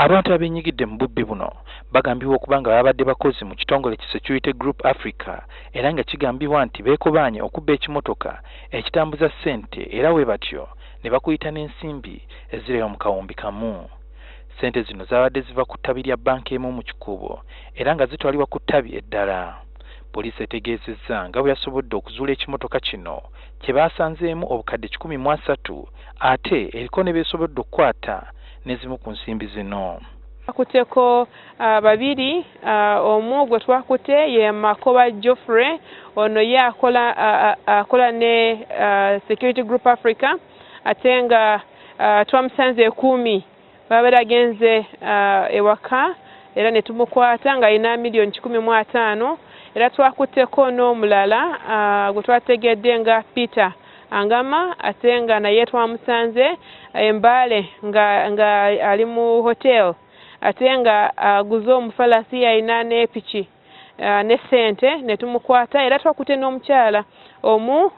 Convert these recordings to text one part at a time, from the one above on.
Abantu abenyigidde mu bubbi buno bagambibwa okuba nga babadde bakozi mu kitongole ki Security Group Africa era nga kigambibwa nti beekobaanye okubba ekimotoka ekitambuza ssente era bwe batyo ne bakuyita n'ensimbi eziri mu kawumbi kamu. Ssente zino zaabadde ziva ku ttabi lya banka emu mu kikubo era nga zitwalibwa ku ttabi eddala. Poliisi etegeezezza nga bwe yasobodde okuzuula ekimotoka kino kye baasanzeemu obukadde 13 ate eriko ne beesobodde okukwata n'ezimu ku nsimbi zino. Twakuteko babiri, omu gwe twakute ye Makoba Geoffrey, ono ye akola ne Security Group Africa, ate nga twamusanze 10 baba bagenze ewaka era ne tumukwata nga alina $1,015,000. Era twakuteko n'omulala gwe twategedde nga Peter Angama, ate nga naye twamusanze Mbale nga ali mu hotel, ate nga aguze omufalasi alina ne piki ne ssente ne tumukwata. Era twakute n'omukyala omu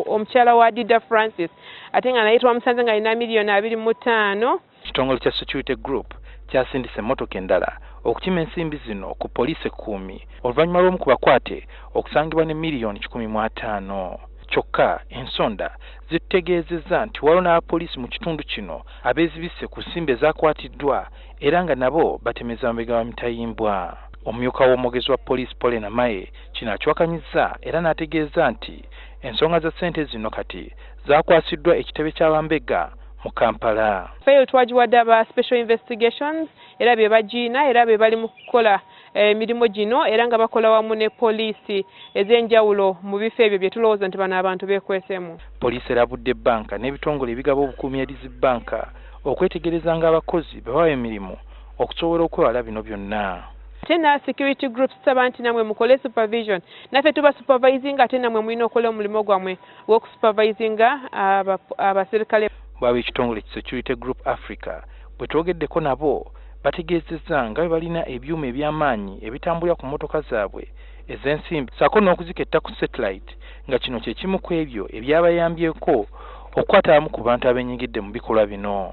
omukyala wa Dida Francis, ate nga naye twamusanze nga alina $2,25,000. Ekitongole kya Security Group kyasindise emmotoka endala okukima ensimbi zino ku poliisi 10 oluvannyuma lw'omu ku bakwate okusangibwa ne $15,000. Kyokka ensonda zitutegeezezza nti waliwo n'abapoliisi mu kitundu kino abeezibisse ku nsimbi ezaakwatiddwa era nga nabo batemeza mabega wa mitayimbwa. Omumyuka w'omwogezi wa poliisi Pole Namaye kino akiwakanyizza era n'ategeeza nti ensonga za ssente zino kati zaakwasiddwa ekitebe ky'abambega mu Kampala. Feyo twagiwadde aba special investigations era be bagiina era be bali mu kukola emirimu gino era nga bakola wamu ne poliisi ez'enjawulo mu bifo ebyo bye tulowooza nti bano abantu beekwesemu. Poliisi erabudde ebbanka n'ebitongole ebigaba obukuumi erizi bbanka okwetegereza nga abakozi babawa emirimu okusobola okwewala bino byonna. Tena security groups tusaba nti namwe mukole supervision, naffe tuba supervising ate namwe mulina okukola omulimu gwammwe gw'okusupervisinga abaserikale. Bwaba ekitongole ki Security Group Africa bwe twogeddeko nabo bategeezezza nga bwe balina ebyuma eby'amaanyi ebitambulira ku mmotoka zaabwe ez'ensimbi ssaako n'okuziketta ku satellite nga kino kye kimu ku ebyo ebyabayambyeko okukwata abamu ku bantu abenyigidde mu bikolwa bino.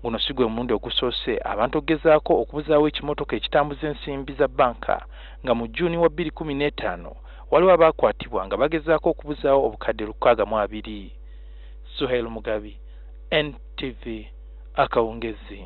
Guno si gwe mulundi ogusoose abantu okugezaako okubuzaawo ekimotoka ekitambuza ensimbi za banka nga mu Juni wa 2015 waliwo abaakwatibwa nga bagezaako okubuzaawo obukadde 62. Suhail Mugabi, NTV, Akawungezi.